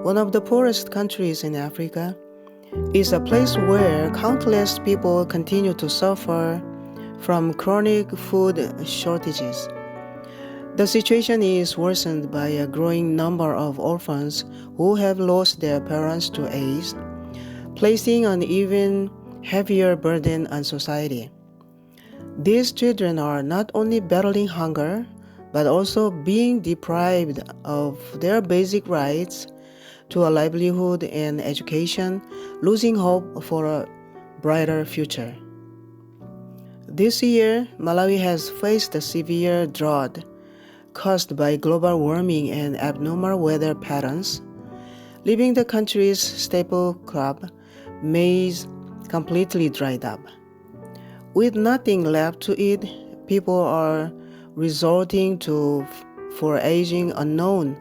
one of the poorest countries in Africa, is a place where countless people continue to suffer from chronic food shortages. The situation is worsened by a growing number of orphans who have lost their parents to AIDS, placing an even heavier burden on society. These children are not only battling hunger, but also being deprived of their basic rights to a livelihood and education, losing hope for a brighter future. This year, Malawi has faced a severe drought caused by global warming and abnormal weather patterns, leaving the country's staple crop, maize, completely dried up. With nothing left to eat, people are resorting to foraging unknown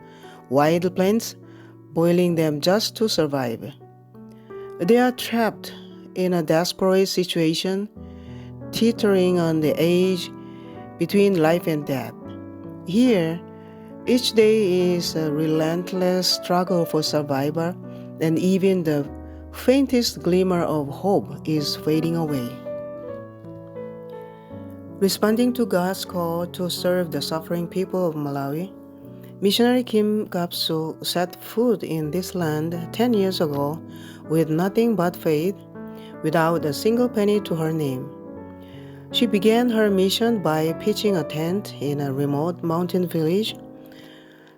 wild plants, boiling them just to survive. They are trapped in a desperate situation, teetering on the edge between life and death. Here, each day is a relentless struggle for survival, and even the faintest glimmer of hope is fading away. Responding to God's call to serve the suffering people of Malawi, missionary Kim Kapsu set foot in this land 10 years ago with nothing but faith, without a single penny to her name. She began her mission by pitching a tent in a remote mountain village,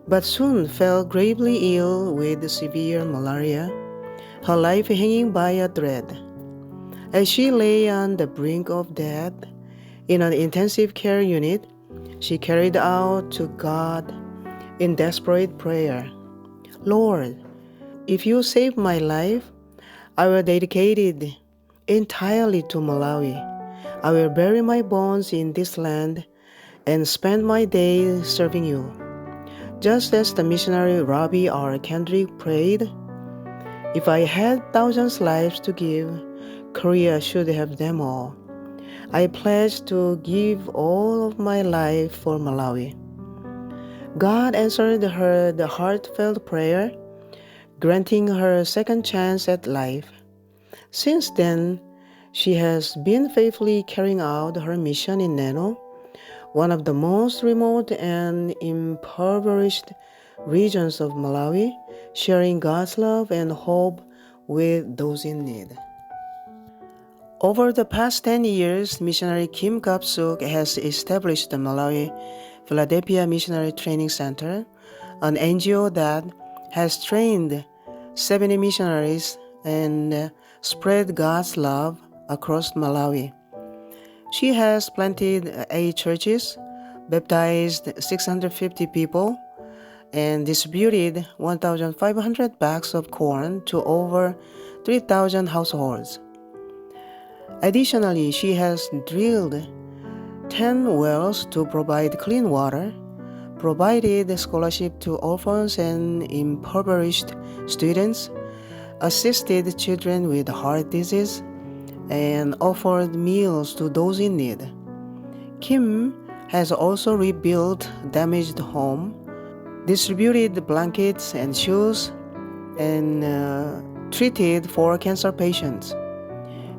but soon fell gravely ill with severe malaria, her life hanging by a thread. As she lay on the brink of death in an intensive care unit, she cried out to God in desperate prayer, "Lord, if you save my life, I will dedicate it entirely to Malawi. I will bury my bones in this land and spend my days serving you." Just as the missionary Rabbi R. Kendrick prayed, "If I had thousands lives to give, Korea should have them all. I pledge to give all of my life for Malawi." God answered her the heartfelt prayer, granting her a second chance at life. Since then, she has been faithfully carrying out her mission in Neno, one of the most remote and impoverished regions of Malawi, sharing God's love and hope with those in need. Over the past 10 years, missionary Kim Kapsuk has established the Malawi Philadelphia Missionary Training Center, an NGO that has trained 70 missionaries and spread God's love across Malawi. She has planted 8 churches, baptized 650 people, and distributed 1,500 bags of corn to over 3,000 households. Additionally, she has drilled 10 wells to provide clean water, provided scholarship to orphans and impoverished students, assisted children with heart disease, and offered meals to those in need. Kim has also rebuilt damaged homes, distributed blankets and shoes, and treated for cancer patients.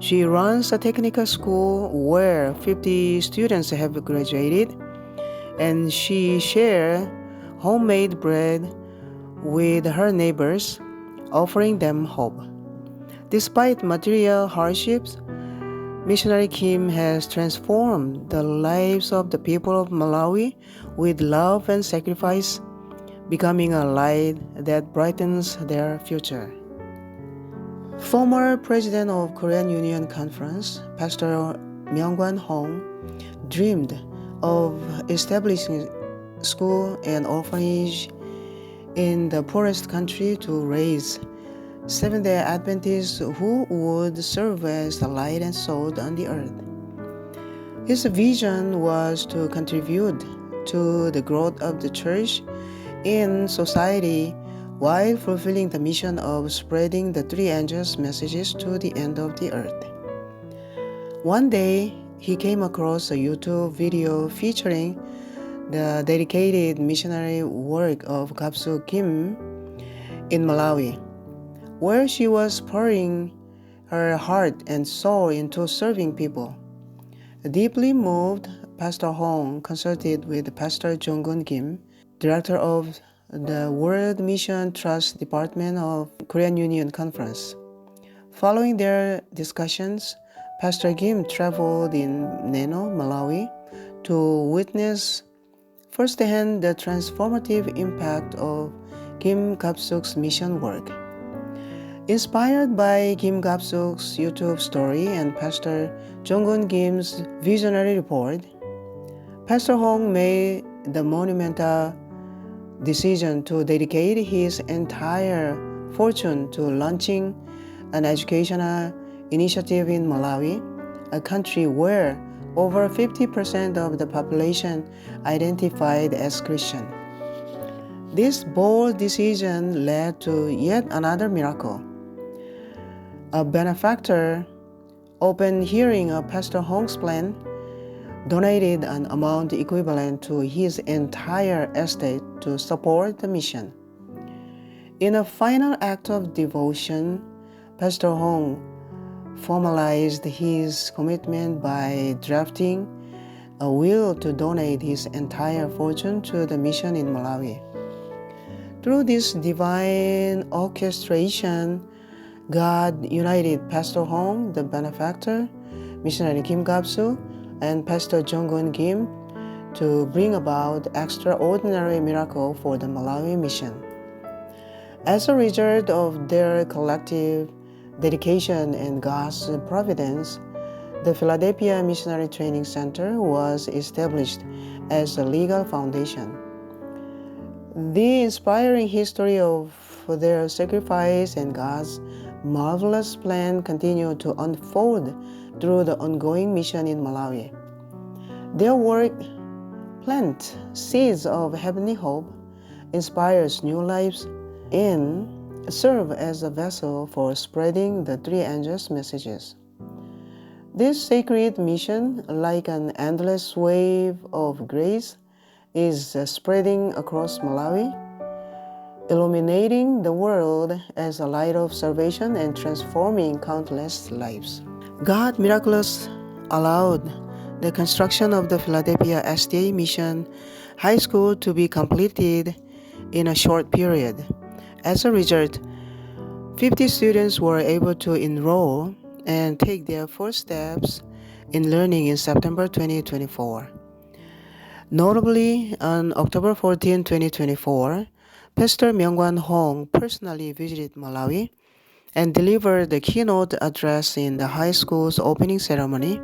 She runs a technical school where 50 students have graduated, and she shares homemade bread with her neighbors, offering them hope. Despite material hardships, missionary Kim has transformed the lives of the people of Malawi with love and sacrifice, becoming a light that brightens their future. Former President of Korean Union Conference, Pastor Myung-Kwan Hong, dreamed of establishing school and orphanage in the poorest country to raise Seventh-day Adventists who would serve as the light and salt on the earth. His vision was to contribute to the growth of the church in society while fulfilling the mission of spreading the three angels' messages to the end of the earth. One day, he came across a YouTube video featuring the dedicated missionary work of Kapsu Kim. in Malawi, where she was pouring her heart and soul into serving people. Deeply moved, Pastor Hong consulted with Pastor JUNG-GU, director of the World Mission Trust Department of Korean Union Conference. Following their discussions, Pastor Kim traveled in Neno, Malawi, to witness firsthand the transformative impact of Kim Gap-suk's mission work. Inspired by Kim Gap-suk's YouTube story and Pastor Jong-gun Kim's visionary report, Pastor Hong made the monumental decision to dedicate his entire fortune to launching an educational initiative in Malawi, a country where over 50% of the population identified as Christian. This bold decision led to yet another miracle. A benefactor, upon hearing of Pastor Hong's plan, donated an amount equivalent to his entire estate to support the mission. In a final act of devotion, Pastor Hong formalized his commitment by drafting a will to donate his entire fortune to the mission in Malawi. Through this divine orchestration, God united Pastor Hong, the benefactor, missionary Kim Gap-suk, and Pastor Jong-gun Kim to bring about extraordinary miracle for the Malawi mission. As a result of their collective dedication and God's providence, the Philadelphia Missionary Training Center was established as a legal foundation. The inspiring history of their sacrifice and God's marvelous plan continued to unfold through the ongoing mission in Malawi. Their work plants seeds of heavenly hope, inspires new lives, and serve as a vessel for spreading the three angels' messages. This sacred mission, like an endless wave of grace, is spreading across Malawi, illuminating the world as a light of salvation and transforming countless lives. God miraculously allowed the construction of the Philadelphia SDA Mission High School to be completed in a short period. As a result, 50 students were able to enroll and take their first steps in learning in September 2024. Notably, on October 14, 2024, Pastor Myung-Kwan Hong personally visited Malawi and delivered the keynote address in the high school's opening ceremony,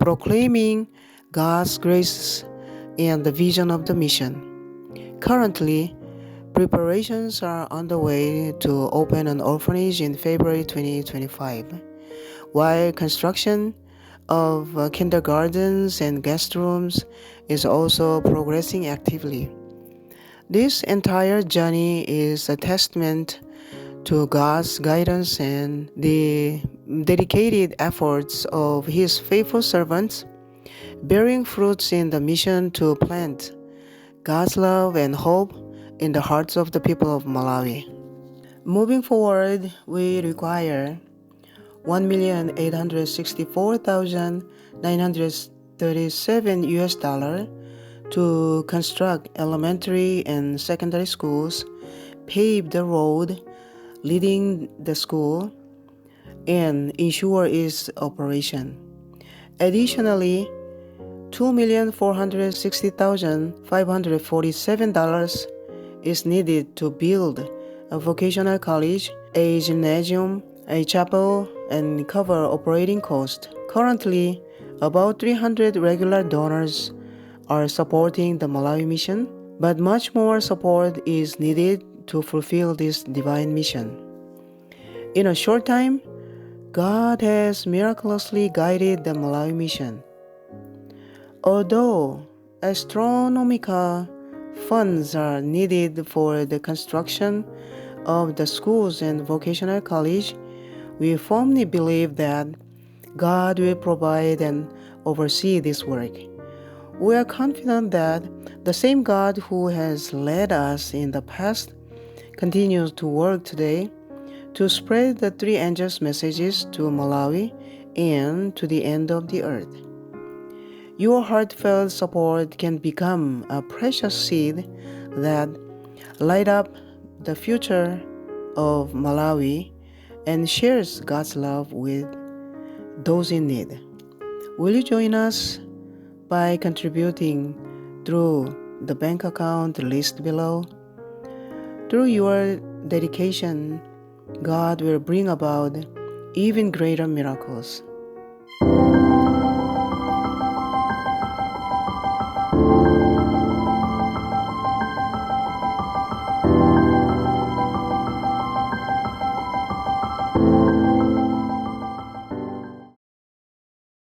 proclaiming God's grace and the vision of the mission. Currently, preparations are underway to open an orphanage in February 2025, while construction of kindergartens and guest rooms is also progressing actively. This entire journey is a testament to God's guidance and the dedicated efforts of His faithful servants, bearing fruits in the mission to plant God's love and hope in the hearts of the people of Malawi. Moving forward, we require $1,864,937 to construct elementary and secondary schools, pave the road leading the school, and ensure its operation. Additionally, $2,460,547 is needed to build a vocational college, a gymnasium, a chapel, and cover operating costs. Currently, about 300 regular donors are supporting the Malawi mission, but much more support is needed to fulfill this divine mission. In a short time, God has miraculously guided the Malawi mission. Although astronomical funds are needed for the construction of the schools and vocational college, we firmly believe that God will provide and oversee this work. We are confident that the same God who has led us in the past Continue to work today to spread the three angels' messages to Malawi and to the end of the earth. Your heartfelt support can become a precious seed that light up the future of Malawi and shares God's love with those in need. Will you join us by contributing through the bank account list below? Through your dedication, God will bring about even greater miracles.